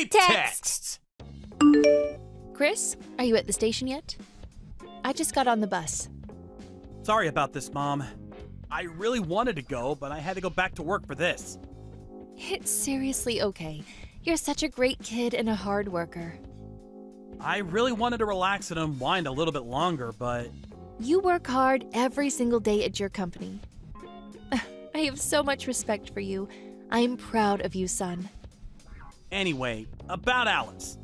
text! Chris, are you at the station yet? I just got on the bus. Sorry about this, Mom. I really wanted to go, but I had to go back to work for this. It's seriously okay. You're such a great kid and a hard worker. I really wanted to relax and unwind a little bit longer, but... You work hard every single day at your company. I have so much respect for you. I am proud of you, son. Anyway, about Alice.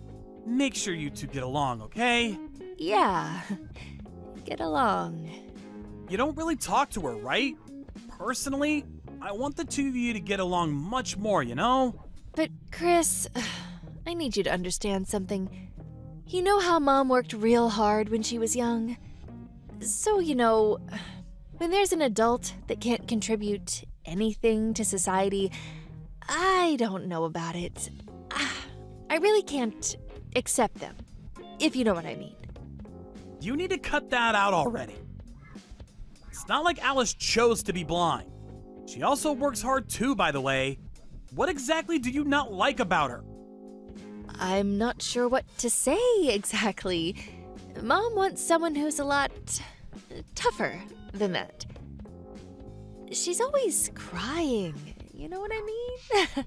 Make sure you two get along, okay? Yeah, get along. You don't really talk to her, right? Personally, I want the two of you to get along much more, you know? But Chris, I need you to understand something. You know how Mom worked real hard when she was young? So, when there's an adult that can't contribute anything to society, I don't know about it. I really can't accept them, if you know what I mean. You need to cut that out already. It's not like Alice chose to be blind. She also works hard too, by the way. What exactly do you not like about her? I'm not sure what to say exactly. Mom wants someone who's a lot tougher than that. She's always crying, you know what I mean?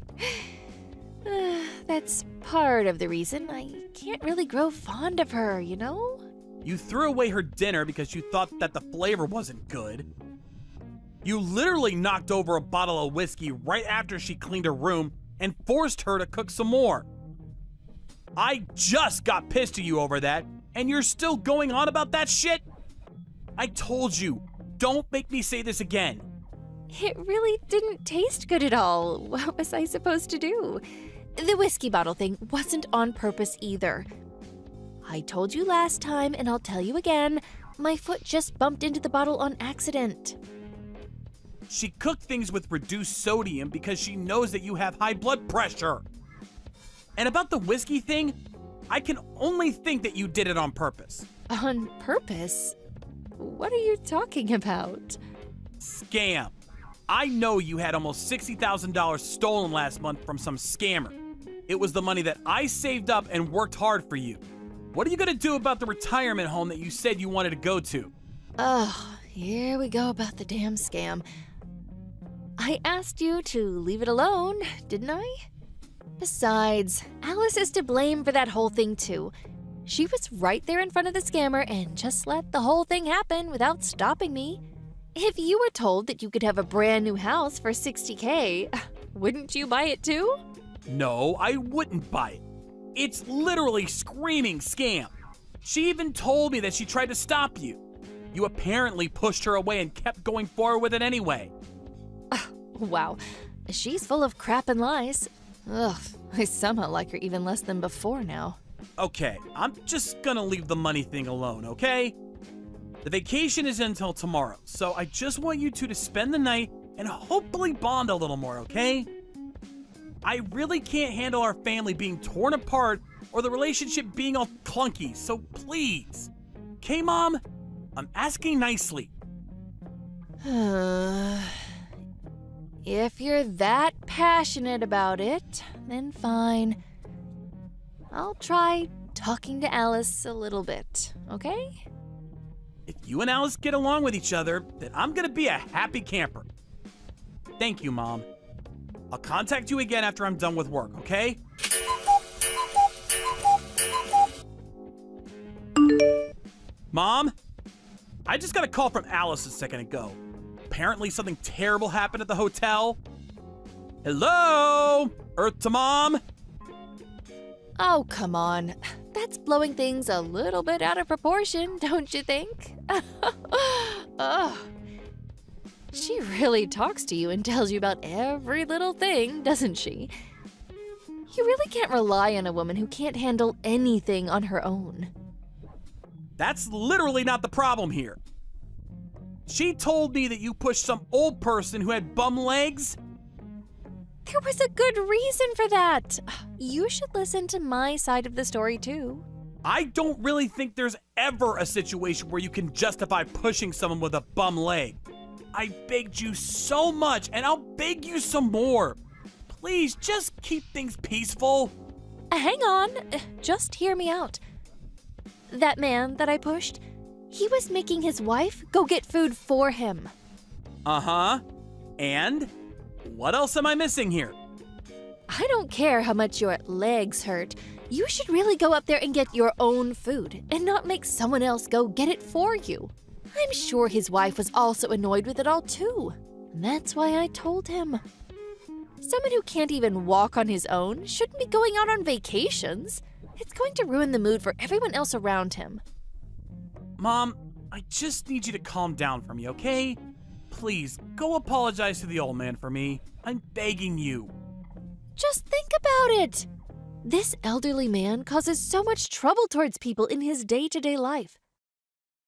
That's part of the reason I can't really grow fond of her, you know? You threw away her dinner because you thought that the flavor wasn't good. You literally knocked over a bottle of whiskey right after she cleaned her room and forced her to cook some more. I just got pissed at you over that, and you're still going on about that shit? I told you, don't make me say this again. It really didn't taste good at all. What was I supposed to do? The whiskey bottle thing wasn't on purpose either. I told you last time, and I'll tell you again, my foot just bumped into the bottle on accident. She cooked things with reduced sodium because she knows that you have high blood pressure. And about the whiskey thing, I can only think that you did it on purpose. On purpose? What are you talking about? Scam. I know you had almost $60,000 stolen last month from some scammer. It was the money that I saved up and worked hard for you. What are you gonna do about the retirement home that you said you wanted to go to? Oh, here we go about the damn scam. I asked you to leave it alone, didn't I? Besides, Alice is to blame for that whole thing too. She was right there in front of the scammer and just let the whole thing happen without stopping me. If you were told that you could have a brand new house for $60K, wouldn't you buy it too? No, I wouldn't buy it. It's literally screaming scam. She even told me that she tried to stop you. You apparently pushed her away and kept going forward with it anyway. Wow, she's full of crap and lies. Ugh, I somehow like her even less than before now. Okay, I'm just gonna leave the money thing alone, okay? The vacation is until tomorrow, so I just want you two to spend the night and hopefully bond a little more, okay? I really can't handle our family being torn apart or the relationship being all clunky, so please. Okay, Mom? I'm asking nicely. If you're that passionate about it, then fine. I'll try talking to Alice a little bit, okay? If you and Alice get along with each other, then I'm gonna be a happy camper. Thank you, Mom. I'll contact you again after I'm done with work, okay? Mom? I just got a call from Alice a second ago. Apparently something terrible happened at the hotel. Hello? Earth to Mom? Oh, come on. That's blowing things a little bit out of proportion, don't you think? Ugh. She really talks to you and tells you about every little thing, doesn't she? You really can't rely on a woman who can't handle anything on her own. That's literally not the problem here. She told me that you pushed some old person who had bum legs. There was a good reason for that. You should listen to my side of the story, too. I don't really think there's ever a situation where you can justify pushing someone with a bum leg. I begged you so much, and I'll beg you some more. Please, just keep things peaceful. hang on. Just hear me out. That man that I pushed, he was making his wife go get food for him. Uh-huh. And? What else am I missing here? I don't care how much your legs hurt. You should really go up there and get your own food and not make someone else go get it for you. I'm sure his wife was also annoyed with it all too. And that's why I told him. Someone who can't even walk on his own shouldn't be going out on vacations. It's going to ruin the mood for everyone else around him. Mom, I just need you to calm down for me, okay? Please, go apologize to the old man for me. I'm begging you. Just think about it. This elderly man causes so much trouble towards people in his day-to-day life.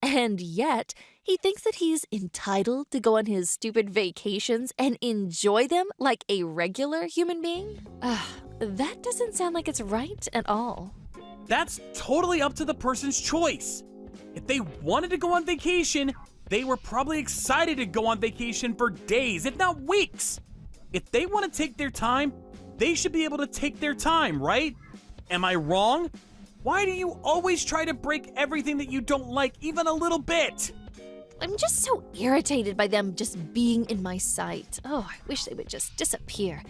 And yet, he thinks that he's entitled to go on his stupid vacations and enjoy them like a regular human being? That doesn't sound like it's right at all. That's totally up to the person's choice. If they wanted to go on vacation, they were probably excited to go on vacation for days, if not weeks. If they want to take their time, they should be able to take their time, right? Am I wrong? Why do you always try to break everything that you don't like even a little bit? I'm just so irritated by them just being in my sight. Oh, I wish they would just disappear.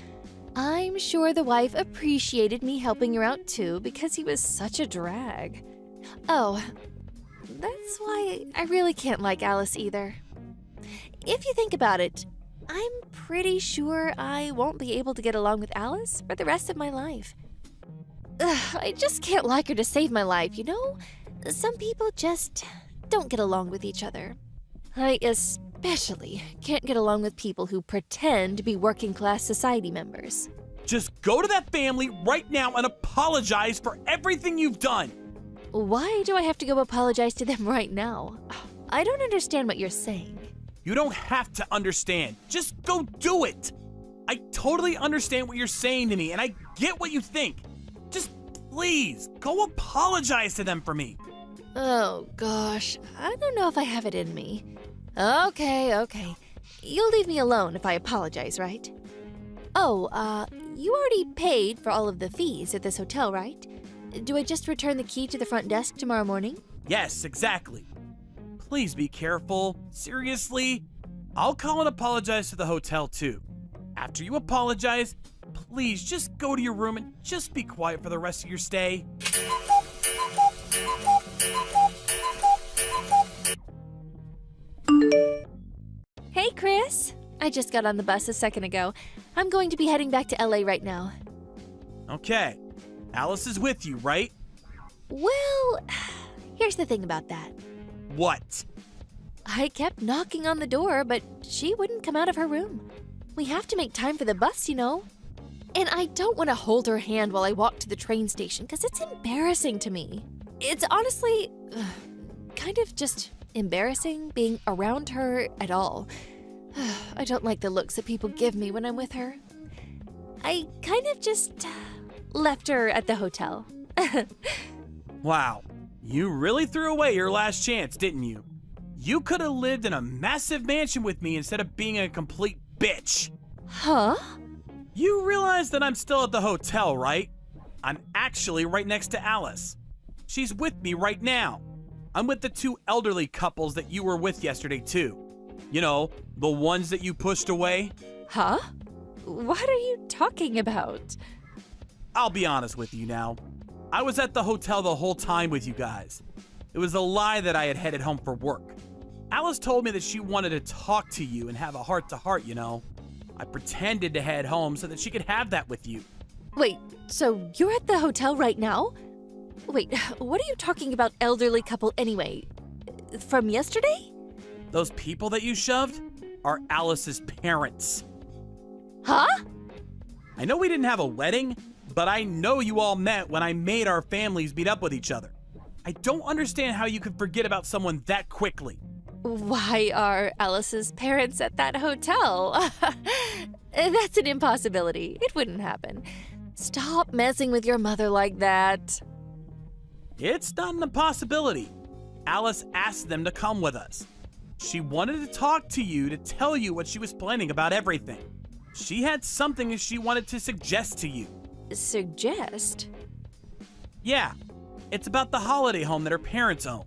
I'm sure the wife appreciated me helping her out too because he was such a drag. Oh, that's why I really can't like Alice either. If you think about it, I'm pretty sure I won't be able to get along with Alice for the rest of my life. I just can't like her to save my life, you know? Some people just don't get along with each other. I especially can't get along with people who pretend to be working-class society members. Just go to that family right now and apologize for everything you've done. Why do I have to go apologize to them right now? I don't understand what you're saying. You don't have to understand. Just go do it. I totally understand what you're saying to me, and I get what you think. Just please, go apologize to them for me. Oh, gosh. I don't know if I have it in me. Okay. You'll leave me alone if I apologize, right? Oh, you already paid for all of the fees at this hotel, right? Do I just return the key to the front desk tomorrow morning? Yes, exactly. Please be careful. Seriously. I'll call and apologize to the hotel too. After you apologize, please just go to your room and just be quiet for the rest of your stay. Hey, Chris. I just got on the bus a second ago. I'm going to be heading back to LA right now. Okay. Alice is with you, right? Well, here's the thing about that. What? I kept knocking on the door, but she wouldn't come out of her room. We have to make time for the bus, you know. And I don't want to hold her hand while I walk to the train station because it's embarrassing to me. It's honestly kind of just embarrassing being around her at all. I don't like the looks that people give me when I'm with her. I kind of just left her at the hotel. Wow. You really threw away your last chance, didn't you? You could have lived in a massive mansion with me instead of being a complete bitch. Huh? You realize that I'm still at the hotel, right? I'm actually right next to Alice. She's with me right now. I'm with the two elderly couples that you were with yesterday, too. You know, the ones that you pushed away. Huh? What are you talking about? I'll be honest with you now. I was at the hotel the whole time with you guys. It was a lie that I had headed home for work. Alice told me that she wanted to talk to you and have a heart-to-heart, you know. I pretended to head home so that she could have that with you. Wait, so you're at the hotel right now? Wait, what are you talking about, elderly couple anyway? From yesterday? Those people that you shoved are Alice's parents. Huh? I know we didn't have a wedding, but I know you all met when I made our families meet up with each other. I don't understand how you could forget about someone that quickly. Why are Alice's parents at that hotel? That's an impossibility. It wouldn't happen. Stop messing with your mother like that. It's not an impossibility. Alice asked them to come with us. She wanted to talk to you to tell you what she was planning about everything. She had something that she wanted to suggest to you. Suggest? Yeah, it's about the holiday home that her parents own.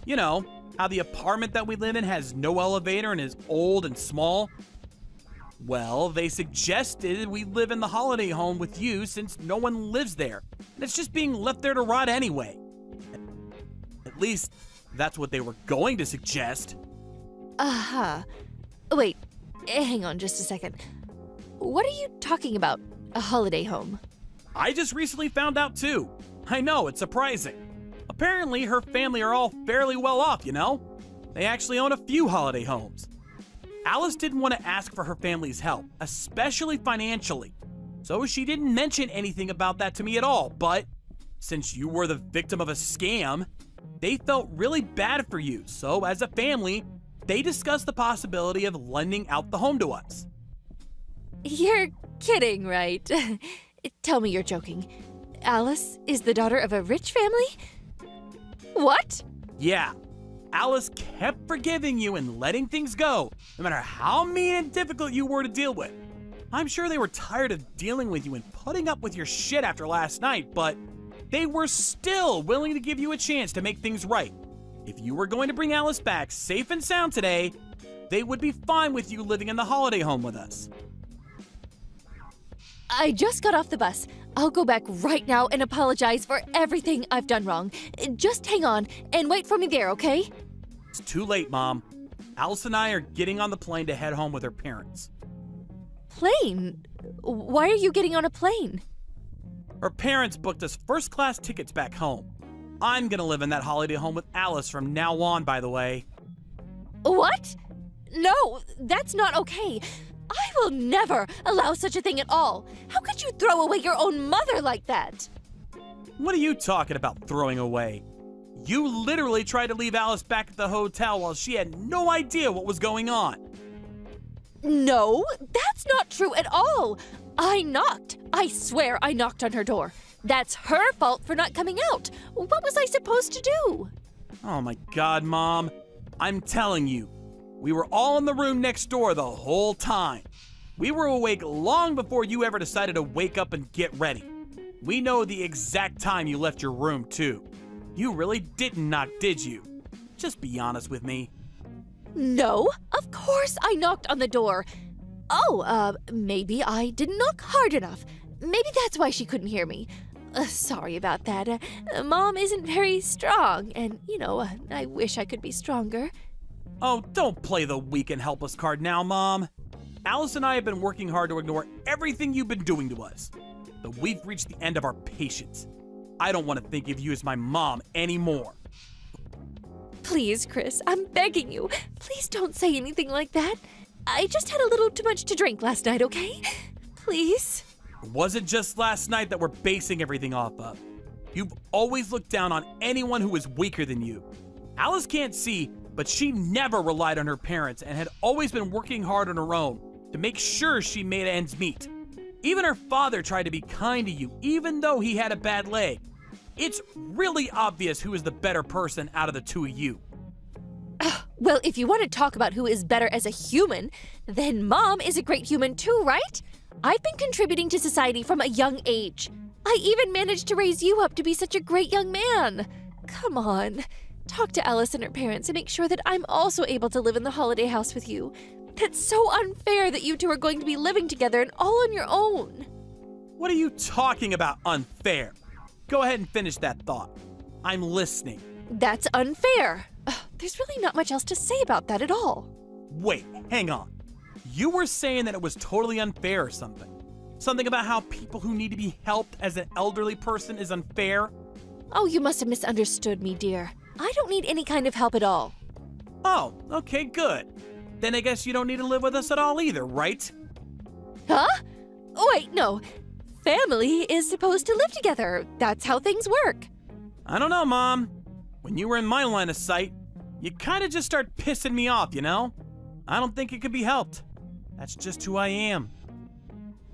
You know, how the apartment that we live in has no elevator and is old and small? Well, they suggested we live in the holiday home with you since no one lives there, and it's just being left there to rot anyway. At least, that's what they were going to suggest. Uh-huh. Wait, hang on just a second. What are you talking about? A holiday home? I just recently found out too. I know, it's surprising. Apparently, her family are all fairly well off, you know? They actually own a few holiday homes. Alice didn't want to ask for her family's help, especially financially. So she didn't mention anything about that to me at all, but since you were the victim of a scam, they felt really bad for you. So as a family, they discussed the possibility of lending out the home to us. You're kidding, right? Tell me you're joking. Alice is the daughter of a rich family? What? Yeah. Alice kept forgiving you and letting things go, no matter how mean and difficult you were to deal with. I'm sure they were tired of dealing with you and putting up with your shit after last night, but they were still willing to give you a chance to make things right. If you were going to bring Alice back safe and sound today, they would be fine with you living in the holiday home with us. I just got off the bus. I'll go back right now and apologize for everything I've done wrong. Just hang on and wait for me there, okay? It's too late, Mom. Alice and I are getting on the plane to head home with her parents. Plane? Why are you getting on a plane? Her parents booked us first-class tickets back home. I'm gonna live in that holiday home with Alice from now on, by the way. What? No, that's not okay. I will never allow such a thing at all. How could you throw away your own mother like that? What are you talking about throwing away? You literally tried to leave Alice back at the hotel while she had no idea what was going on. No, that's not true at all. I knocked. I swear I knocked on her door. That's her fault for not coming out. What was I supposed to do? Oh my God, Mom. I'm telling you, we were all in the room next door the whole time. We were awake long before you ever decided to wake up and get ready. We know the exact time you left your room, too. You really didn't knock, did you? Just be honest with me. No, of course I knocked on the door. Oh, maybe I didn't knock hard enough. Maybe that's why she couldn't hear me. Sorry about that. Mom isn't very strong, and, I wish I could be stronger. Oh, don't play the weak and helpless card now, Mom. Alice and I have been working hard to ignore everything you've been doing to us. But we've reached the end of our patience. I don't want to think of you as my mom anymore. Please, Chris, I'm begging you. Please don't say anything like that. I just had a little too much to drink last night, okay? Please? It wasn't just last night that we're basing everything off of. You've always looked down on anyone who is weaker than you. Alice can't see, but she never relied on her parents and had always been working hard on her own to make sure she made ends meet. Even her father tried to be kind to you, even though he had a bad leg. It's really obvious who is the better person out of the two of you. Well, if you want to talk about who is better as a human, then Mom is a great human too, right? I've been contributing to society from a young age. I even managed to raise you up to be such a great young man. Come on. Talk to Alice and her parents and make sure that I'm also able to live in the holiday house with you. It's so unfair that you two are going to be living together and all on your own. What are you talking about, unfair? Go ahead and finish that thought. I'm listening. That's unfair. There's really not much else to say about that at all. Wait, hang on. You were saying that it was totally unfair or something. Something about how people who need to be helped as an elderly person is unfair? Oh, you must have misunderstood me, dear. I don't need any kind of help at all. Oh, okay, good. Then I guess you don't need to live with us at all either, right? Huh? Wait, no. Family is supposed to live together. That's how things work. I don't know, Mom. When you were in my line of sight, you kind of just start pissing me off, you know? I don't think it could be helped. That's just who I am.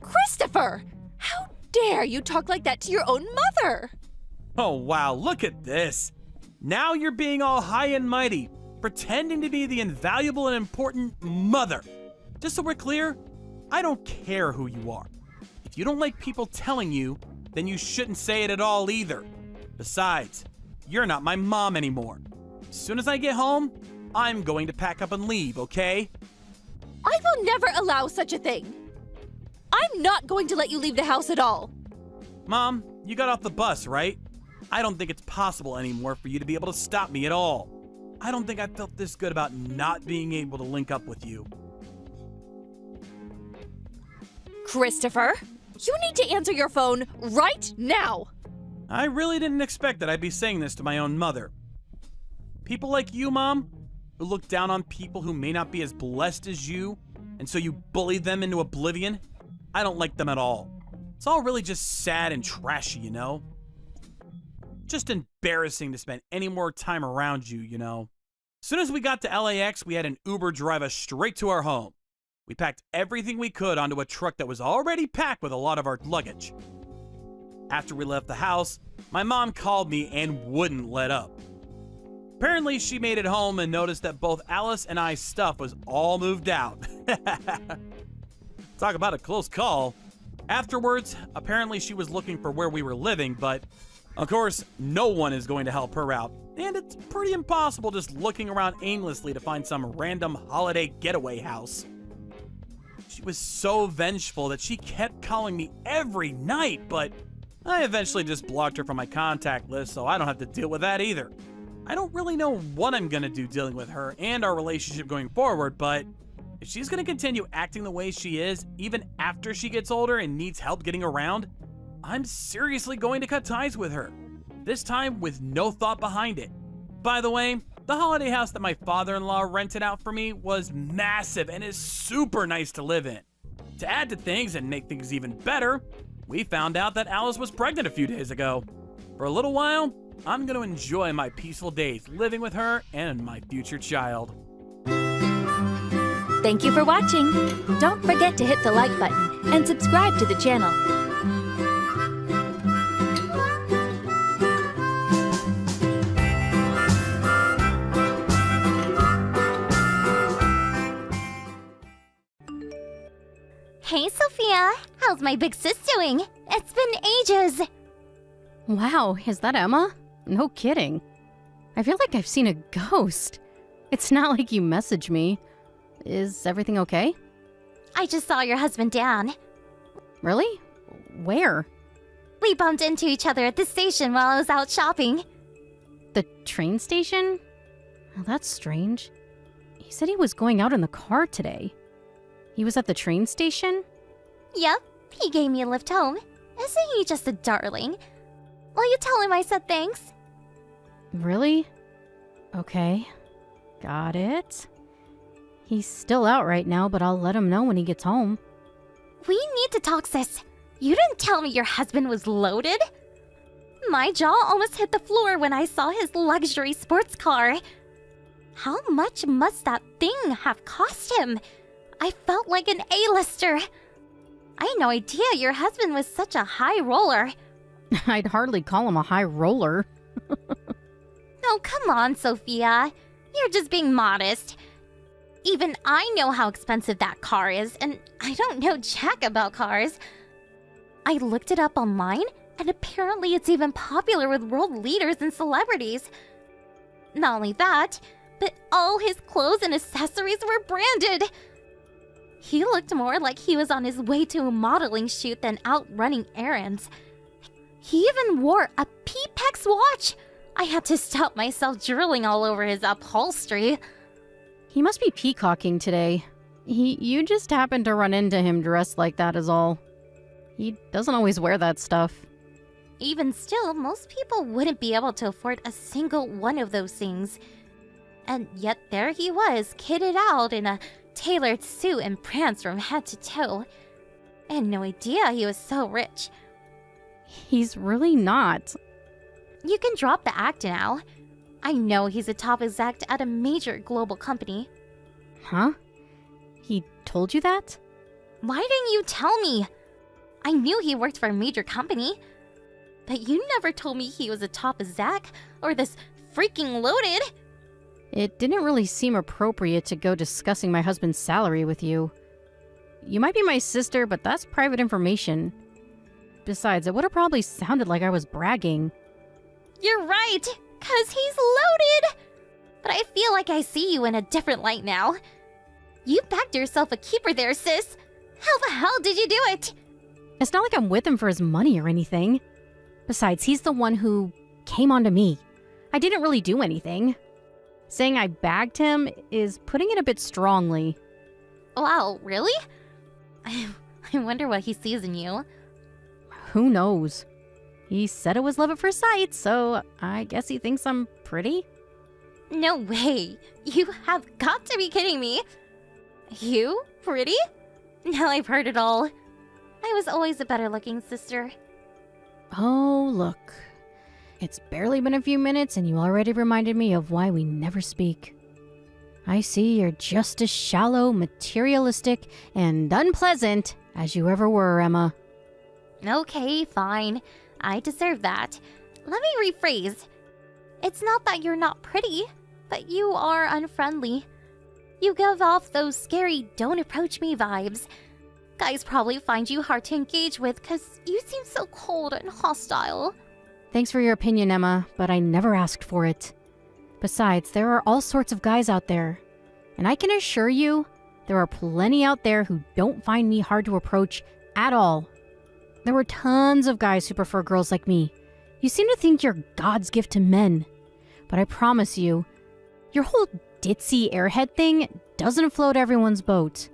Christopher! How dare you talk like that to your own mother? Oh, wow, look at this. Now you're being all high and mighty, pretending to be the invaluable and important mother. Just so we're clear, I don't care who you are. If you don't like people telling you, then you shouldn't say it at all either. Besides, you're not my mom anymore. As soon as I get home, I'm going to pack up and leave, okay? I will never allow such a thing. I'm not going to let you leave the house at all. Mom, you got off the bus, right? I don't think it's possible anymore for you to be able to stop me at all. I don't think I felt this good about not being able to link up with you. Christopher, you need to answer your phone right now. I really didn't expect that I'd be saying this to my own mother. People like you, Mom, who look down on people who may not be as blessed as you, and so you bully them into oblivion, I don't like them at all. It's all really just sad and trashy, you know? Just embarrassing to spend any more time around you, you know? As soon as we got to LAX, we had an Uber drive us straight to our home. We packed everything we could onto a truck that was already packed with a lot of our luggage. After we left the house, my mom called me and wouldn't let up. Apparently, she made it home and noticed that both Alice and I's stuff was all moved out. Talk about a close call. Afterwards, apparently she was looking for where we were living, but of course, no one is going to help her out. And it's pretty impossible just looking around aimlessly to find some random holiday getaway house. She was so vengeful that she kept calling me every night, but I eventually just blocked her from my contact list so I don't have to deal with that either. I don't really know what I'm gonna do dealing with her and our relationship going forward, but if she's gonna continue acting the way she is, even after she gets older and needs help getting around, I'm seriously going to cut ties with her. This time with no thought behind it. By the way, the holiday house that my father-in-law rented out for me was massive and is super nice to live in. To add to things and make things even better, we found out that Alice was pregnant a few days ago. For a little while, I'm going to enjoy my peaceful days living with her and my future child. Thank you for watching. Don't forget to hit the like button and subscribe to the channel. Hey, Sophia. How's my big sis doing? It's been ages. Wow, is that Emma? No kidding. I feel like I've seen a ghost. It's not like you messaged me. Is everything okay? I just saw your husband, Dan. Really? Where? We bumped into each other at the station while I was out shopping. The train station? Oh, that's strange. He said he was going out in the car today. He was at the train station? Yep, he gave me a lift home. Isn't he just a darling? Will you tell him I said thanks? Really? Okay. Got it. He's still out right now, but I'll let him know when he gets home. We need to talk, sis. You didn't tell me your husband was loaded. My jaw almost hit the floor when I saw his luxury sports car. How much must that thing have cost him? I felt like an A-lister. I had no idea your husband was such a high roller. I'd hardly call him a high roller. Oh, come on, Sophia. You're just being modest. Even I know how expensive that car is, and I don't know jack about cars. I looked it up online, and apparently it's even popular with world leaders and celebrities. Not only that, but all his clothes and accessories were branded. He looked more like he was on his way to a modeling shoot than out running errands. He even wore a P-Pex watch. I had to stop myself drooling all over his upholstery. He must be peacocking today. You just happened to run into him dressed like that is all. He doesn't always wear that stuff. Even still, most people wouldn't be able to afford a single one of those things. And yet there he was, kitted out in a tailored suit and pranced from head to toe. I had no idea he was so rich. He's really not. You can drop the act now. I know he's a top exec at a major global company. Huh? He told you that? Why didn't you tell me? I knew he worked for a major company. But you never told me he was a top exec or this freaking loaded. It didn't really seem appropriate to go discussing my husband's salary with you. You might be my sister, but that's private information. Besides, it would have probably sounded like I was bragging. You're right, 'cause he's loaded. But I feel like I see you in a different light now. You backed yourself a keeper there, sis. How the hell did you do it? It's not like I'm with him for his money or anything. Besides, he's the one who came onto me. I didn't really do anything. Saying I bagged him is putting it a bit strongly. Wow, really? I wonder what he sees in you. Who knows? He said it was love at first sight, so I guess he thinks I'm pretty? No way. You have got to be kidding me. You? Pretty? Now I've heard it all. I was always a better looking sister. Oh, look. It's barely been a few minutes and you already reminded me of why we never speak. I see you're just as shallow, materialistic, and unpleasant as you ever were, Emma. Okay, fine. I deserve that. Let me rephrase. It's not that you're not pretty, but you are unfriendly. You give off those scary don't approach me vibes. Guys probably find you hard to engage with because you seem so cold and hostile. Thanks for your opinion, Emma, but I never asked for it. Besides, there are all sorts of guys out there. And I can assure you, there are plenty out there who don't find me hard to approach at all. There were tons of guys who prefer girls like me. You seem to think you're God's gift to men. But I promise you, your whole ditzy airhead thing doesn't float everyone's boat.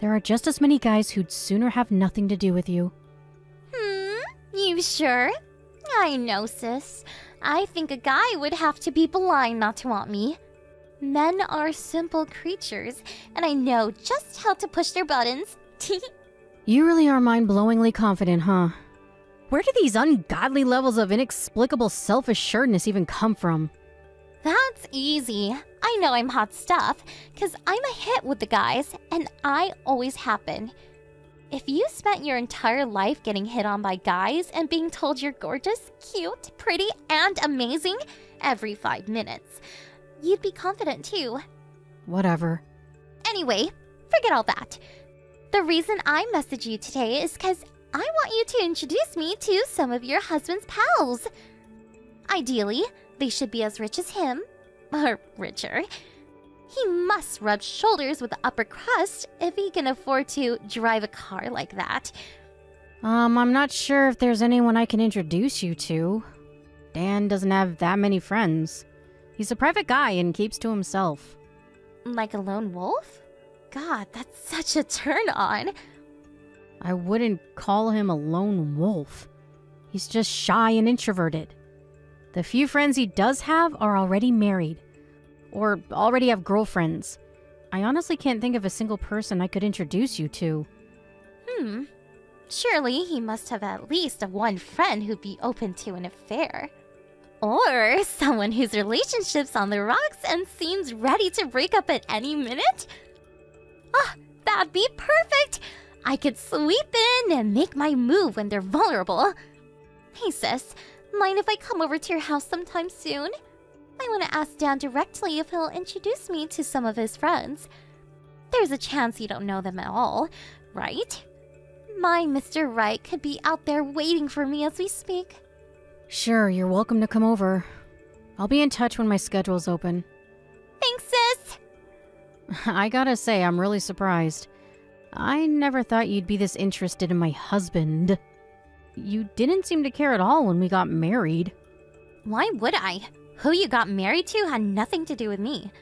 There are just as many guys who'd sooner have nothing to do with you. You sure? I know, sis. I think a guy would have to be blind not to want me. Men are simple creatures, and I know just how to push their buttons. You really are mind-blowingly confident, huh? Where do these ungodly levels of inexplicable self-assuredness even come from? That's easy. I know I'm hot stuff, because I'm a hit with the guys, and I always have been. If you spent your entire life getting hit on by guys and being told you're gorgeous, cute, pretty, and amazing every 5 minutes, you'd be confident too. Whatever. Anyway, forget all that. The reason I messaged you today is because I want you to introduce me to some of your husband's pals. Ideally, they should be as rich as him, or richer. He must rub shoulders with the upper crust if he can afford to drive a car like that. I'm not sure if there's anyone I can introduce you to. Dan doesn't have that many friends. He's a private guy and keeps to himself. Like a lone wolf? God, that's such a turn on. I wouldn't call him a lone wolf. He's just shy and introverted. The few friends he does have are already married, or already have girlfriends. I honestly can't think of a single person I could introduce you to. Surely he must have at least one friend who'd be open to an affair. Or someone whose relationship's on the rocks and seems ready to break up at any minute? That'd be perfect! I could sweep in and make my move when they're vulnerable. Hey sis, mind if I come over to your house sometime soon? I want to ask Dan directly if he'll introduce me to some of his friends. There's a chance you don't know them at all, right? My Mr. Right could be out there waiting for me as we speak. Sure, you're welcome to come over. I'll be in touch when my schedule's open. Thanks, sis! I gotta say, I'm really surprised. I never thought you'd be this interested in my husband. You didn't seem to care at all when we got married. Why would I? Who you got married to had nothing to do with me.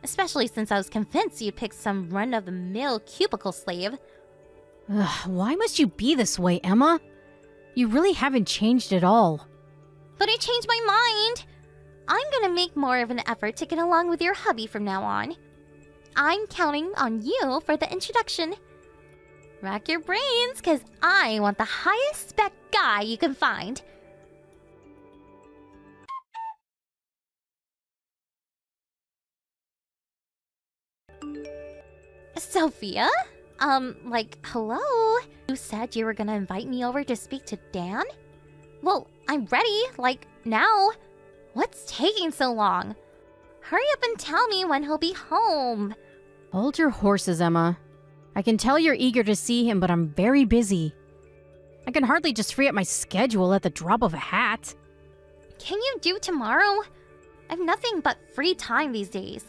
Especially since I was convinced you'd pick some run-of-the-mill cubicle slave. Ugh, why must you be this way, Emma? You really haven't changed at all. But I changed my mind! I'm gonna make more of an effort to get along with your hubby from now on. I'm counting on you for the introduction. Rack your brains, cause I want the highest spec guy you can find. Sophia? Hello? You said you were gonna invite me over to speak to Dan? Well, I'm ready, now. What's taking so long? Hurry up and tell me when he'll be home. Hold your horses, Emma. I can tell you're eager to see him, but I'm very busy. I can hardly just free up my schedule at the drop of a hat. Can you do tomorrow? I have nothing but free time these days.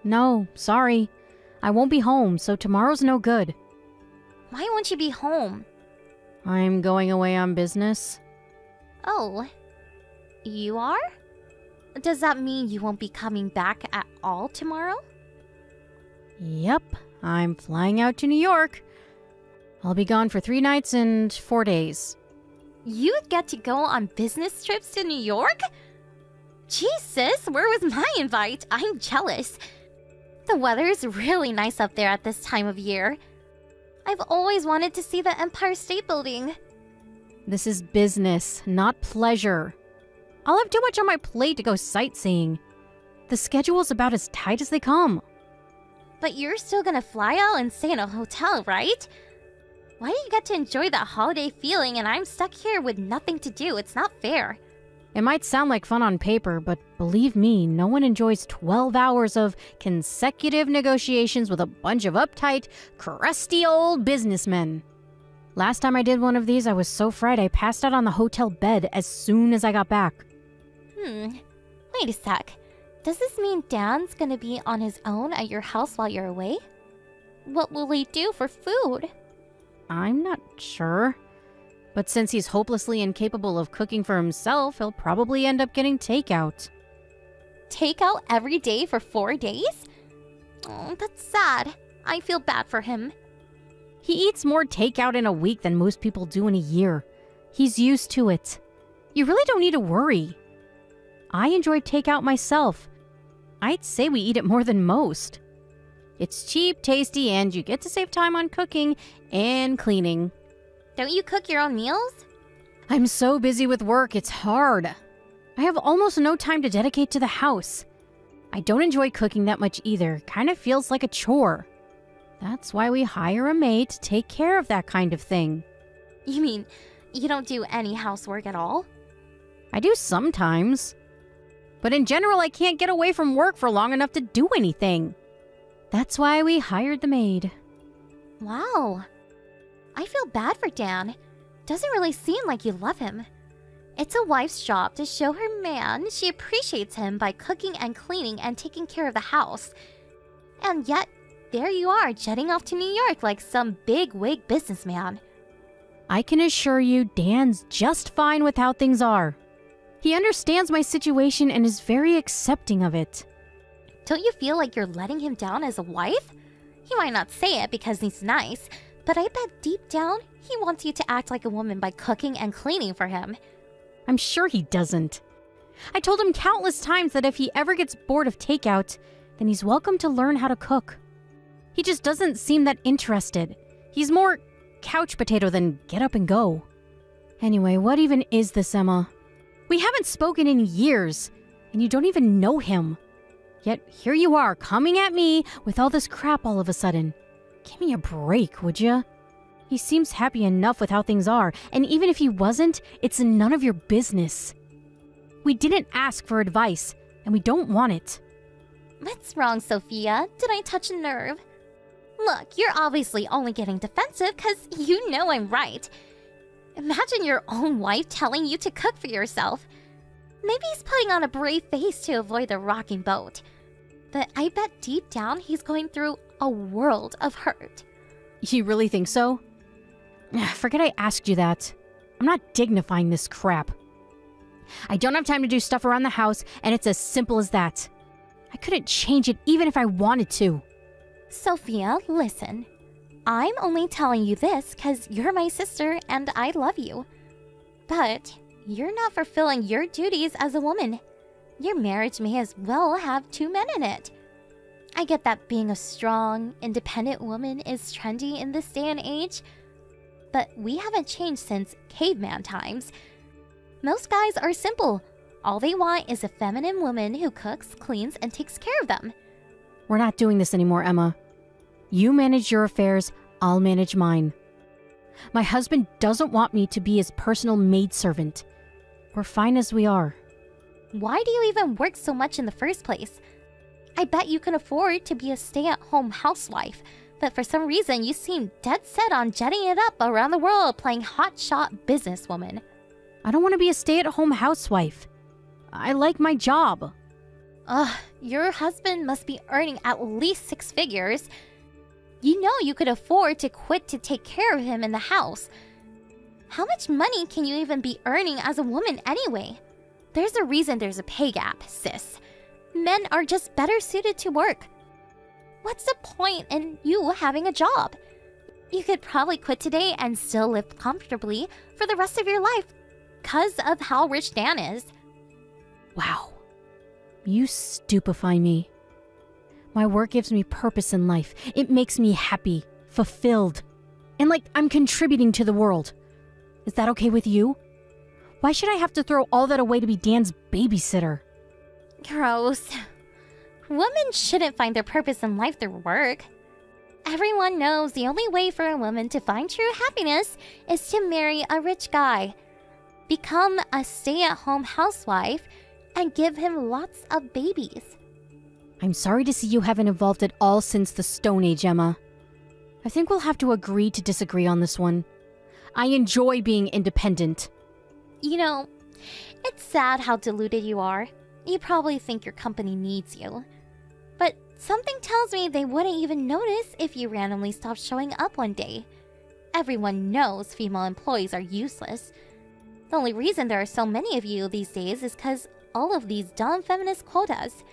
No, sorry. I won't be home, so tomorrow's no good. Why won't you be home? I'm going away on business. Oh, you are? Does that mean you won't be coming back at all tomorrow? Yep, I'm flying out to New York. I'll be gone for 3 nights and 4 days. You get to go on business trips to New York? Jesus, where was my invite? I'm jealous. The weather's really nice up there at this time of year. I've always wanted to see the Empire State Building. This is business, not pleasure. I'll have too much on my plate to go sightseeing. The schedule's about as tight as they come. But you're still gonna fly out and stay in a hotel, right? Why do you get to enjoy that holiday feeling and I'm stuck here with nothing to do? It's not fair. It might sound like fun on paper, but believe me, no one enjoys 12 hours of consecutive negotiations with a bunch of uptight, crusty old businessmen. Last time I did one of these, I was so fried I passed out on the hotel bed as soon as I got back. Wait a sec. Does this mean Dan's gonna be on his own at your house while you're away? What will he do for food? I'm not sure. But since he's hopelessly incapable of cooking for himself, he'll probably end up getting takeout. Takeout every day for 4 days? Oh, that's sad. I feel bad for him. He eats more takeout in a week than most people do in a year. He's used to it. You really don't need to worry. I enjoy takeout myself. I'd say we eat it more than most. It's cheap, tasty, and you get to save time on cooking and cleaning. Don't you cook your own meals? I'm so busy with work, it's hard. I have almost no time to dedicate to the house. I don't enjoy cooking that much either. Kind of feels like a chore. That's why we hire a maid to take care of that kind of thing. You mean you don't do any housework at all? I do sometimes. But in general, I can't get away from work for long enough to do anything. That's why we hired the maid. Wow. I feel bad for Dan. Doesn't really seem like you love him. It's a wife's job to show her man she appreciates him by cooking and cleaning and taking care of the house. And yet, there you are jetting off to New York like some big-wig businessman. I can assure you Dan's just fine with how things are. He understands my situation and is very accepting of it. Don't you feel like you're letting him down as a wife? He might not say it because he's nice, but I bet deep down he wants you to act like a woman by cooking and cleaning for him. I'm sure he doesn't. I told him countless times that if he ever gets bored of takeout, then he's welcome to learn how to cook. He just doesn't seem that interested. He's more couch potato than get up and go. Anyway, what even is this, Emma? We haven't spoken in years, and you don't even know him. Yet here you are, coming at me with all this crap all of a sudden. Give me a break, would ya? He seems happy enough with how things are, and even if he wasn't, it's none of your business. We didn't ask for advice, and we don't want it. What's wrong, Sophia? Did I touch a nerve? Look, you're obviously only getting defensive because you know I'm right. Imagine your own wife telling you to cook for yourself. Maybe he's putting on a brave face to avoid the rocking boat. But I bet deep down he's going through a world of hurt. You really think so? Forget I asked you that. I'm not dignifying this crap. I don't have time to do stuff around the house, and it's as simple as that. I couldn't change it even if I wanted to. Sophia, listen. I'm only telling you this because you're my sister and I love you. But you're not fulfilling your duties as a woman. Your marriage may as well have 2 men in it. I get that being a strong, independent woman is trendy in this day and age, but we haven't changed since caveman times. Most guys are simple. All they want is a feminine woman who cooks, cleans, and takes care of them. We're not doing this anymore, Emma. You manage your affairs, I'll manage mine. My husband doesn't want me to be his personal maidservant. We're fine as we are. Why do you even work so much in the first place? I bet you can afford to be a stay-at-home housewife, but for some reason you seem dead set on jetting it up around the world playing hotshot businesswoman. I don't want to be a stay-at-home housewife. I like my job. Ugh, your husband must be earning at least 6 figures. You know you could afford to quit to take care of him in the house. How much money can you even be earning as a woman anyway? There's a reason there's a pay gap, sis. Men are just better suited to work. What's the point in you having a job? You could probably quit today and still live comfortably for the rest of your life because of how rich Dan is. Wow. You stupefy me. My work gives me purpose in life. It makes me happy, fulfilled, and like I'm contributing to the world. Is that okay with you? Why should I have to throw all that away to be Dan's babysitter? Gross. Women shouldn't find their purpose in life through work. Everyone knows the only way for a woman to find true happiness is to marry a rich guy, become a stay-at-home housewife, and give him lots of babies. I'm sorry to see you haven't evolved at all since the Stone Age, Emma. I think we'll have to agree to disagree on this one. I enjoy being independent. You know, it's sad how deluded you are. You probably think your company needs you. But something tells me they wouldn't even notice if you randomly stopped showing up one day. Everyone knows female employees are useless. The only reason there are so many of you these days is because all of these dumb feminist quotas.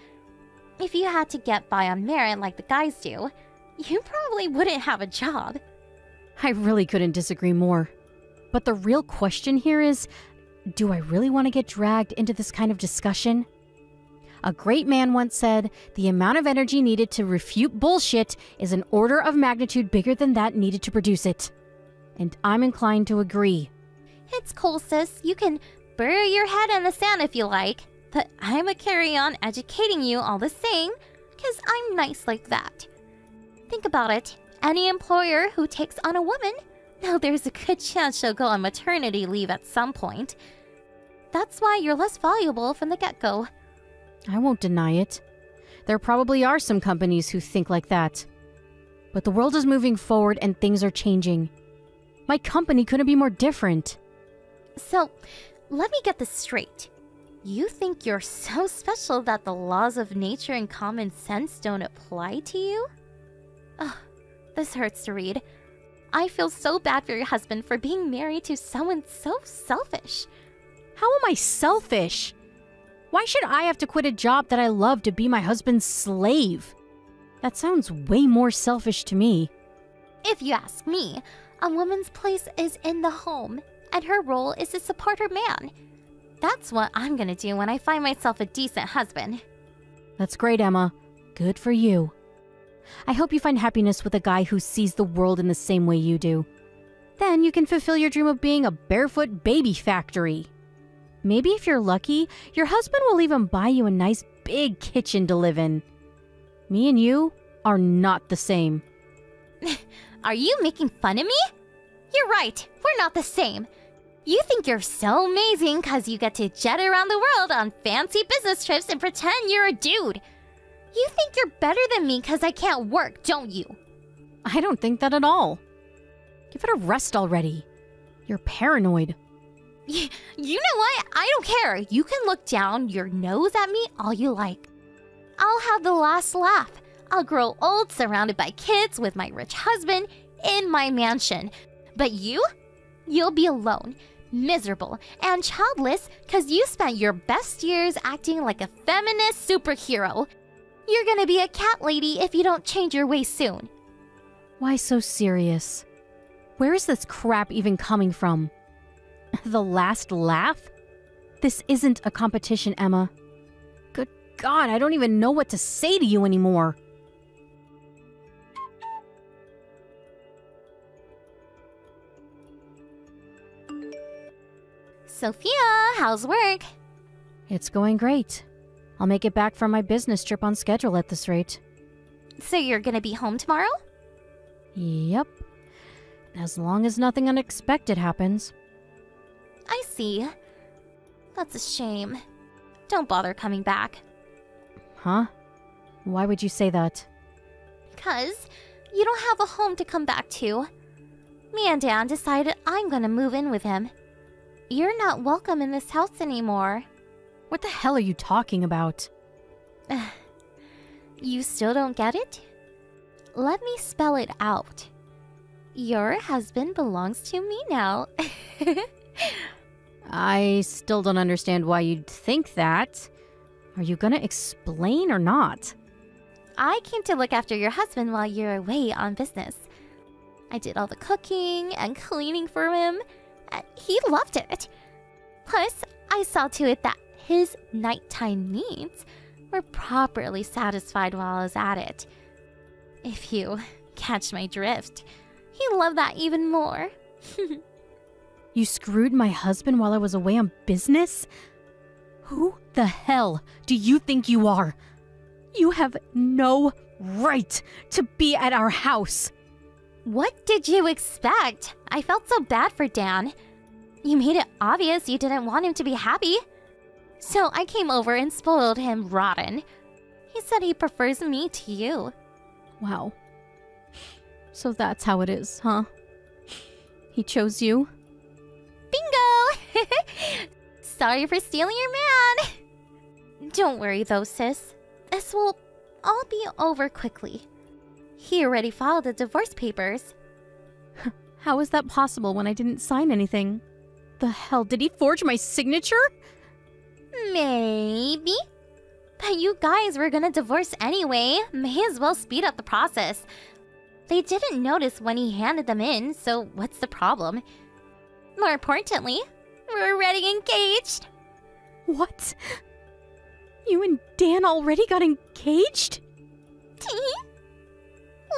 If you had to get by on merit like the guys do, you probably wouldn't have a job. I really couldn't disagree more. But the real question here is, do I really want to get dragged into this kind of discussion? A great man once said, the amount of energy needed to refute bullshit is an order of magnitude bigger than that needed to produce it. And I'm inclined to agree. It's cool, sis. You can bury your head in the sand if you like. But I'm a carry on educating you all the same, because I'm nice like that. Think about it. Any employer who takes on a woman, now there's a good chance she'll go on maternity leave at some point. That's why you're less valuable from the get-go. I won't deny it. There probably are some companies who think like that. But the world is moving forward and things are changing. My company couldn't be more different. So, let me get this straight. You think you're so special that the laws of nature and common sense don't apply to you? Ugh, this hurts to read. I feel so bad for your husband for being married to someone so selfish. How am I selfish? Why should I have to quit a job that I love to be my husband's slave? That sounds way more selfish to me. If you ask me, a woman's place is in the home, and her role is to support her man. That's what I'm gonna do when I find myself a decent husband. That's great, Emma. Good for you. I hope you find happiness with a guy who sees the world in the same way you do. Then you can fulfill your dream of being a barefoot baby factory. Maybe if you're lucky, your husband will even buy you a nice big kitchen to live in. Me and you are not the same. Are you making fun of me? You're right, we're not the same. You think you're so amazing because you get to jet around the world on fancy business trips and pretend you're a dude. You think you're better than me because I can't work, don't you? I don't think that at all. Give it a rest already. You're paranoid. You know what? I don't care. You can look down your nose at me all you like. I'll have the last laugh. I'll grow old surrounded by kids with my rich husband in my mansion. But you'll be alone, miserable, and childless because you spent your best years acting like a feminist superhero. You're gonna be a cat lady if you don't change your ways soon. Why so serious? Where is this crap even coming from? The last laugh? This isn't a competition, Emma. Good God, I don't even know what to say to you anymore. Sophia, how's work? It's going great. I'll make it back from my business trip on schedule at this rate. So you're gonna be home tomorrow? Yep. As long as nothing unexpected happens. I see. That's a shame. Don't bother coming back. Huh? Why would you say that? 'Cause you don't have a home to come back to. Me and Dan decided I'm gonna move in with him. You're not welcome in this house anymore. What the hell are you talking about? You still don't get it? Let me spell it out. Your husband belongs to me now. I still don't understand why you'd think that. Are you gonna explain or not? I came to look after your husband while you're away on business. I did all the cooking and cleaning for him, and he loved it. Plus, I saw to it that his nighttime needs were properly satisfied while I was at it. If you catch my drift, he loved that even more. You screwed my husband while I was away on business? Who the hell do you think you are? You have no right to be at our house. What did you expect? I felt so bad for Dan. You made it obvious you didn't want him to be happy. So I came over and spoiled him rotten. He said he prefers me to you. Wow. So that's how it is, huh? He chose you? Bingo! Sorry for stealing your man. Don't worry though, sis. This will all be over quickly. He already filed the divorce papers. How is that possible when I didn't sign anything? The hell, did he forge my signature? Maybe. But you guys were gonna divorce anyway. May as well speed up the process. They didn't notice when he handed them in, so what's the problem? More importantly, we're already engaged. What? You and Dan already got engaged?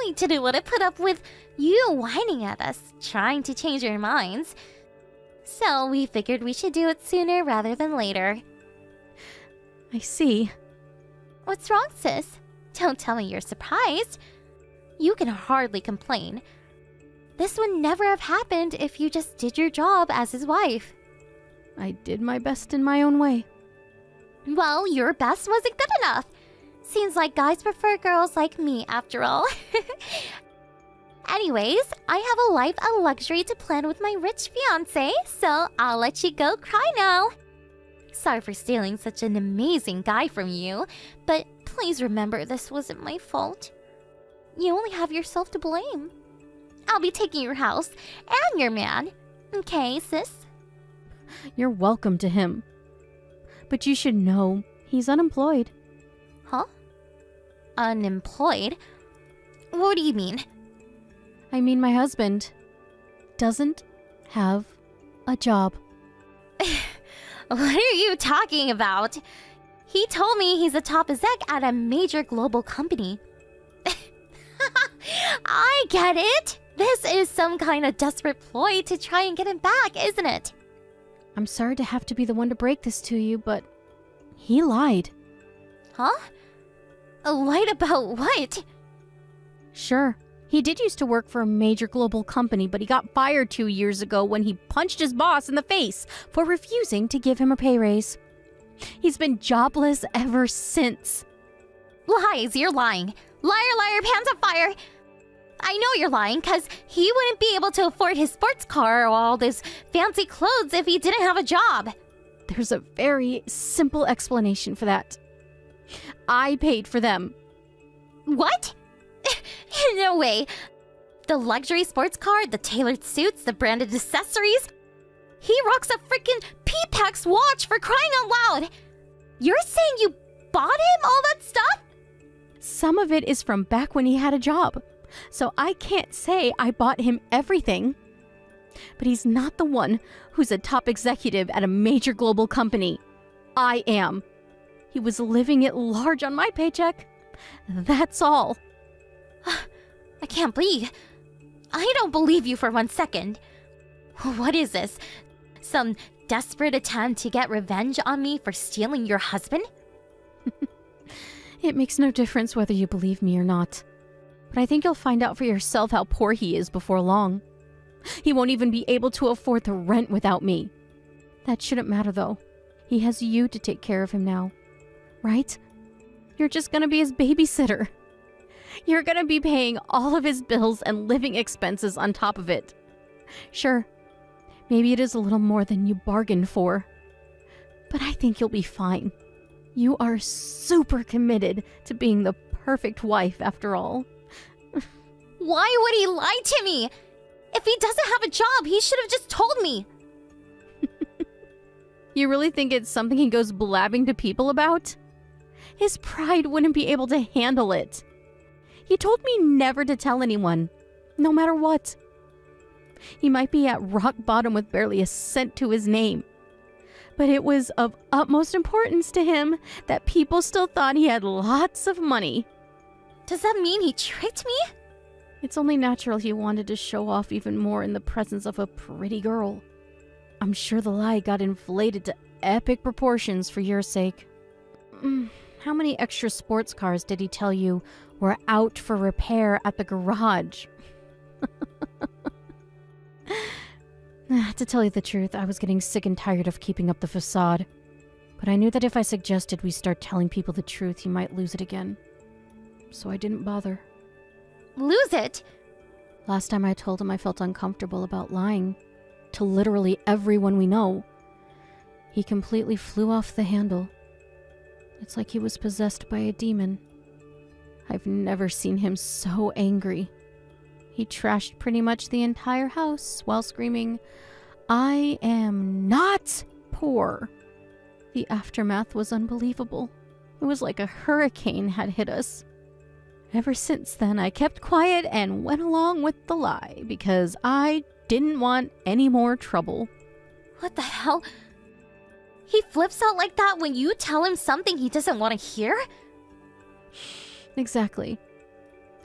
We didn't want to put up with you whining at us, trying to change your minds. So we figured we should do it sooner rather than later. I see. What's wrong, sis? Don't tell me you're surprised. You can hardly complain. This would never have happened if you just did your job as his wife. I did my best in my own way. Well, your best wasn't good enough. Seems like guys prefer girls like me, after all. Anyways, I have a life of luxury to plan with my rich fiancé, so I'll let you go cry now. Sorry for stealing such an amazing guy from you, but please remember this wasn't my fault. You only have yourself to blame. I'll be taking your house and your man. Okay, sis? You're welcome to him. But you should know, he's unemployed. Huh? Unemployed? What do you mean? I mean, my husband doesn't have a job. What are you talking about? He told me he's a top exec at a major global company. I get it. This is some kind of desperate ploy to try and get him back, isn't it? I'm sorry to have to be the one to break this to you, but he lied. Huh? Lied about what? Sure, he did used to work for a major global company, but he got fired 2 years ago when he punched his boss in the face for refusing to give him a pay raise. He's been jobless ever since. Lies, you're lying. Liar, liar, pants on fire. I know you're lying, because he wouldn't be able to afford his sports car or all those fancy clothes if he didn't have a job. There's a very simple explanation for that. I paid for them. What? No way. The luxury sports car, the tailored suits, the branded accessories. He rocks a freaking P-Pax watch, for crying out loud. You're saying you bought him all that stuff? Some of it is from back when he had a job, so I can't say I bought him everything. But he's not the one who's a top executive at a major global company. I am. He was living it large on my paycheck. That's all. I can't believe. I don't believe you for 1 second. What is this? Some desperate attempt to get revenge on me for stealing your husband? It makes no difference whether you believe me or not. But I think you'll find out for yourself how poor he is before long. He won't even be able to afford the rent without me. That shouldn't matter, though. He has you to take care of him now. Right? You're just gonna be his babysitter. You're gonna be paying all of his bills and living expenses on top of it. Sure, maybe it is a little more than you bargained for. But I think you'll be fine. You are super committed to being the perfect wife after all. Why would he lie to me? If he doesn't have a job, he should have just told me. You really think it's something he goes blabbing to people about? His pride wouldn't be able to handle it. He told me never to tell anyone, no matter what. He might be at rock bottom with barely a cent to his name. But it was of utmost importance to him that people still thought he had lots of money. Does that mean he tricked me? It's only natural he wanted to show off even more in the presence of a pretty girl. I'm sure the lie got inflated to epic proportions for your sake. How many extra sports cars did he tell you were out for repair at the garage? To tell you the truth, I was getting sick and tired of keeping up the facade. But I knew that if I suggested we start telling people the truth, he might lose it again. So I didn't bother. Lose it? Last time I told him I felt uncomfortable about lying to literally everyone we know, he completely flew off the handle. It's like he was possessed by a demon. I've never seen him so angry. He trashed pretty much the entire house while screaming, "I am not poor." The aftermath was unbelievable. It was like a hurricane had hit us. Ever since then, I kept quiet and went along with the lie because I didn't want any more trouble. What the hell? He flips out like that when you tell him something he doesn't want to hear? Exactly.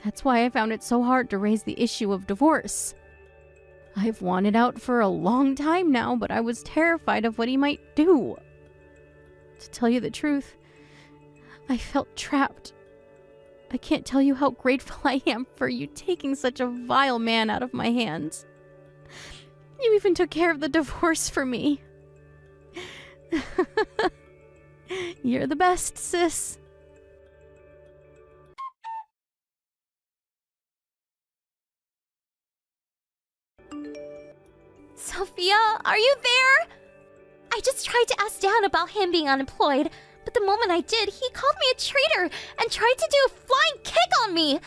That's why I found it so hard to raise the issue of divorce. I've wanted out for a long time now, but I was terrified of what he might do. To tell you the truth, I felt trapped. I can't tell you how grateful I am for you taking such a vile man out of my hands. You even took care of the divorce for me. You're the best, sis. Sophia, are you there? I just tried to ask Dan about him being unemployed, but the moment I did, he called me a traitor and tried to do a flying kick on me.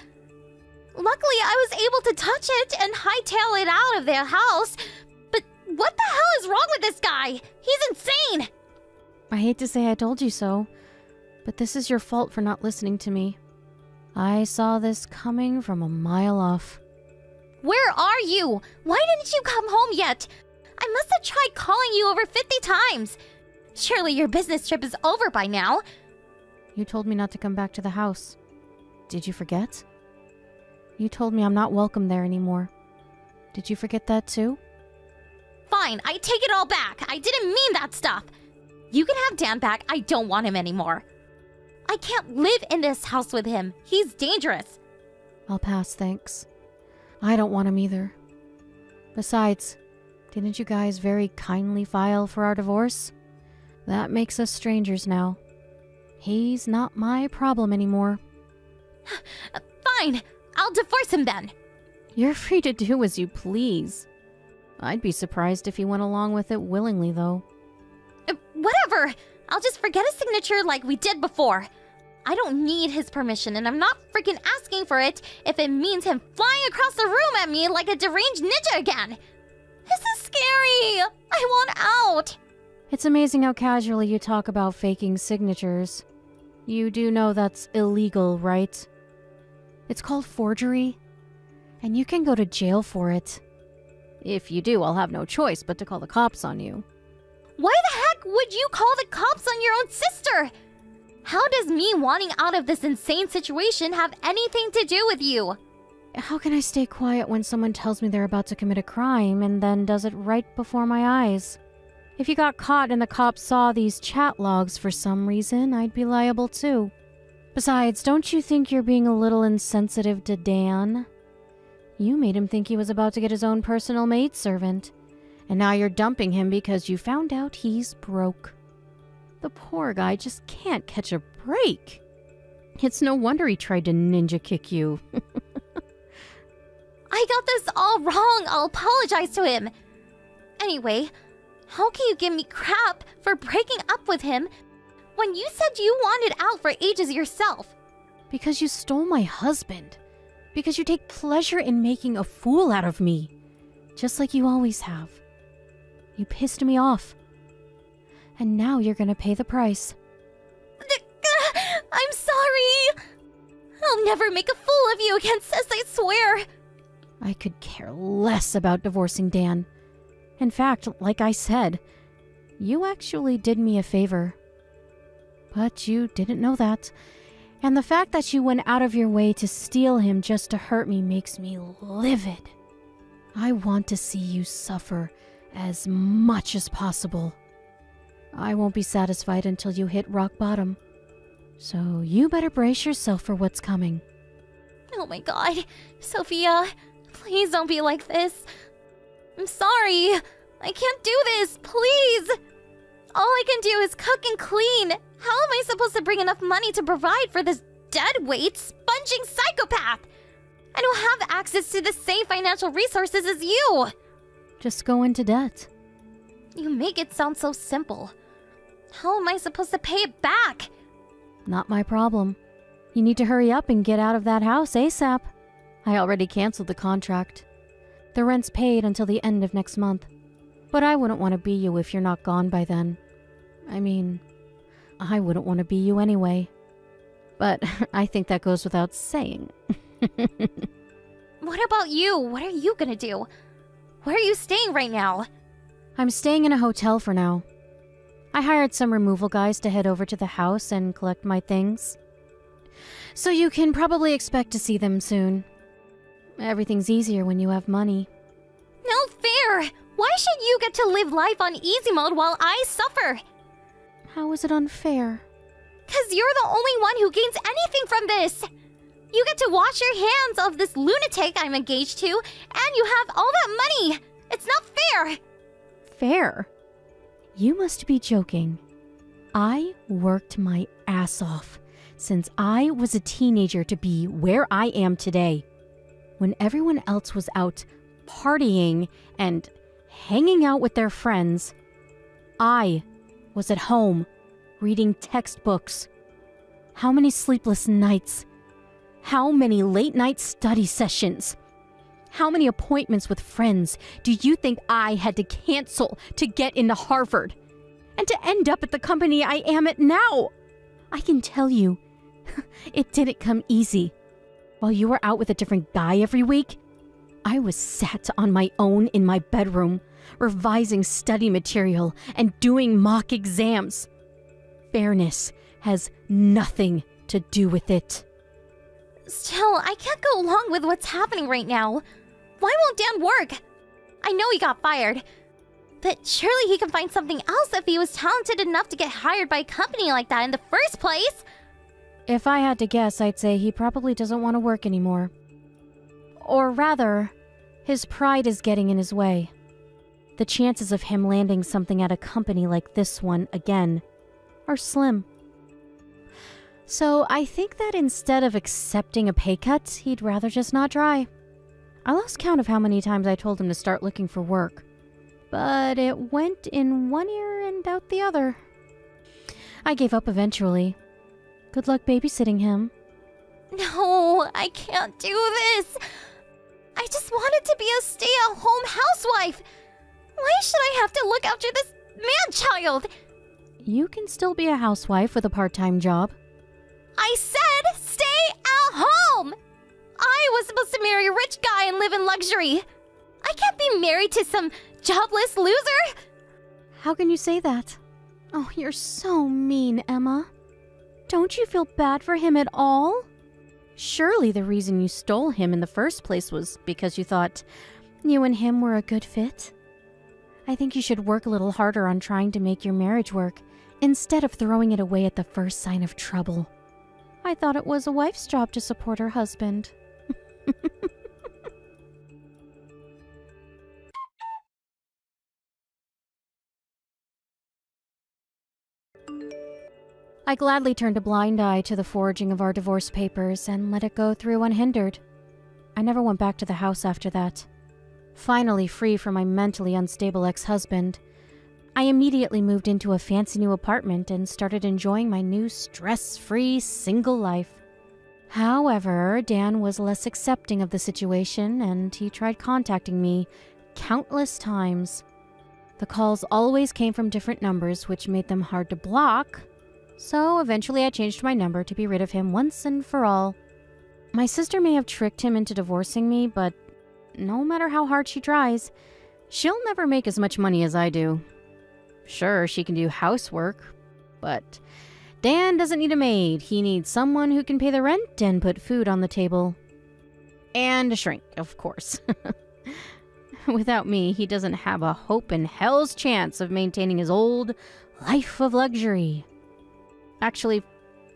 Luckily, I was able to touch it and hightail it out of their house. But what the hell is wrong with this guy? He's insane! I hate to say I told you so, but this is your fault for not listening to me. I saw this coming from a mile off. Where are you? Why didn't you come home yet? I must have tried calling you over 50 times. Surely your business trip is over by now. You told me not to come back to the house. Did you forget? You told me I'm not welcome there anymore. Did you forget that too? Fine, I take it all back. I didn't mean that stuff. You can have Dan back. I don't want him anymore. I can't live in this house with him. He's dangerous. I'll pass, thanks. I don't want him either. Besides, didn't you guys very kindly file for our divorce? That makes us strangers now. He's not my problem anymore. Fine, I'll divorce him then. You're free to do as you please. I'd be surprised if he went along with it willingly, though. Whatever. I'll just forget his signature like we did before. I don't need his permission, and I'm not freaking asking for it if it means him flying across the room at me like a deranged ninja again. This is scary. I want out. It's amazing how casually you talk about faking signatures. You do know that's illegal, right? It's called forgery, and you can go to jail for it. If you do, I'll have no choice but to call the cops on you. Why the heck would you call the cops on your own sister? How does me wanting out of this insane situation have anything to do with you? How can I stay quiet when someone tells me they're about to commit a crime and then does it right before my eyes? If you got caught and the cops saw these chat logs for some reason, I'd be liable too. Besides, don't you think you're being a little insensitive to Dan? You made him think he was about to get his own personal maidservant. And now you're dumping him because you found out he's broke. The poor guy just can't catch a break. It's no wonder he tried to ninja kick you. I got this all wrong. I'll apologize to him. Anyway, How can you give me crap for breaking up with him when you said you wanted out for ages yourself? Because you stole my husband. Because you take pleasure in making a fool out of me. Just like you always have. You pissed me off. And now you're gonna pay the price. I'm sorry! I'll never make a fool of you again, sis, I swear! I could care less about divorcing Dan. In fact, like I said, you actually did me a favor. But you didn't know that. And the fact that you went out of your way to steal him just to hurt me makes me livid. I want to see you suffer as much as possible. I won't be satisfied until you hit rock bottom. So you better brace yourself for what's coming. Oh my god, Sophia, please don't be like this. I'm sorry. I can't do this, please. All I can do is cook and clean. How am I supposed to bring enough money to provide for this deadweight, sponging psychopath? I don't have access to the same financial resources as you. Just go into debt. You make it sound so simple. How am I supposed to pay it back? Not my problem. You need to hurry up and get out of that house ASAP. I already canceled the contract. The rent's paid until the end of next month. But I wouldn't want to be you if you're not gone by then. I mean, I wouldn't want to be you anyway. But I think that goes without saying. What about you? What are you gonna do? Where are you staying right now? I'm staying in a hotel for now. I hired some removal guys to head over to the house and collect my things. So you can probably expect to see them soon. Everything's easier when you have money. No fair! Why should you get to live life on easy mode while I suffer? How is it unfair? 'Cause you're the only one who gains anything from this! You get to wash your hands of this lunatic I'm engaged to, and you have all that money! It's not fair! Fair? You must be joking. I worked my ass off since I was a teenager to be where I am today. When everyone else was out partying and hanging out with their friends, I was at home reading textbooks. How many sleepless nights? How many late night study sessions? How many appointments with friends do you think I had to cancel to get into Harvard? And to end up at the company I am at now? I can tell you, it didn't come easy. While you were out with a different guy every week, I was sat on my own in my bedroom, revising study material and doing mock exams. Fairness has nothing to do with it. Still, I can't go along with what's happening right now. Why won't Dan work? I know he got fired, but surely he can find something else if he was talented enough to get hired by a company like that in the first place. If I had to guess, I'd say he probably doesn't want to work anymore. Or rather, his pride is getting in his way. The chances of him landing something at a company like this one again are slim. So I think that instead of accepting a pay cut, he'd rather just not try. I lost count of how many times I told him to start looking for work. But it went in one ear and out the other. I gave up eventually. Good luck babysitting him. No, I can't do this. I just wanted to be a stay-at-home housewife. Why should I have to look after this man-child? You can still be a housewife with a part-time job. I said stay at home! I was supposed to marry a rich guy and live in luxury. I can't be married to some jobless loser. How can you say that? Oh, you're so mean, Emma. Don't you feel bad for him at all? Surely the reason you stole him in the first place was because you thought you and him were a good fit. I think you should work a little harder on trying to make your marriage work, instead of throwing it away at the first sign of trouble. I thought it was a wife's job to support her husband. I gladly turned a blind eye to the forging of our divorce papers and let it go through unhindered. I never went back to the house after that. Finally free from my mentally unstable ex-husband, I immediately moved into a fancy new apartment and started enjoying my new stress-free single life. However, Dan was less accepting of the situation, and he tried contacting me countless times. The calls always came from different numbers, which made them hard to block, so eventually I changed my number to be rid of him once and for all. My sister may have tricked him into divorcing me, but no matter how hard she tries, she'll never make as much money as I do. Sure, she can do housework, but Dan doesn't need a maid. He needs someone who can pay the rent and put food on the table. And a shrink, of course. Without me, he doesn't have a hope in hell's chance of maintaining his old life of luxury. Actually,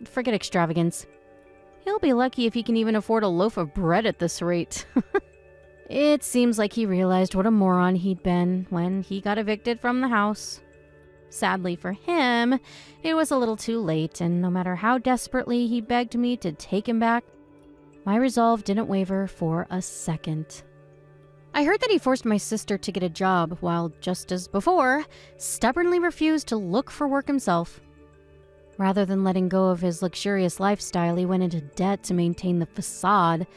forget extravagance. He'll be lucky if he can even afford a loaf of bread at this rate. It seems like he realized what a moron he'd been when he got evicted from the house. Sadly for him, it was a little too late, and no matter how desperately he begged me to take him back, my resolve didn't waver for a second. I heard that he forced my sister to get a job, while, just as before, stubbornly refused to look for work himself. Rather than letting go of his luxurious lifestyle, he went into debt to maintain the facade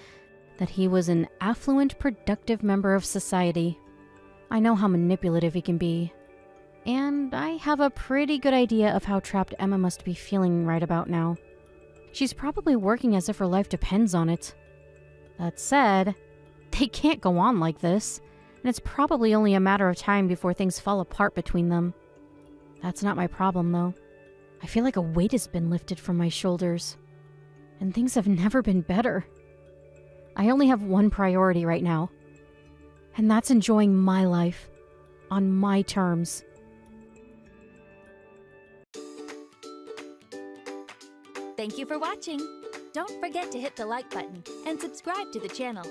that he was an affluent, productive member of society. I know how manipulative he can be, and I have a pretty good idea of how trapped Emma must be feeling right about now. She's probably working as if her life depends on it. That said, they can't go on like this, and it's probably only a matter of time before things fall apart between them. That's not my problem, though. I feel like a weight has been lifted from my shoulders, and things have never been better. I only have one priority right now, and that's enjoying my life on my terms. Thank you for watching. Don't forget to hit the like button and subscribe to the channel.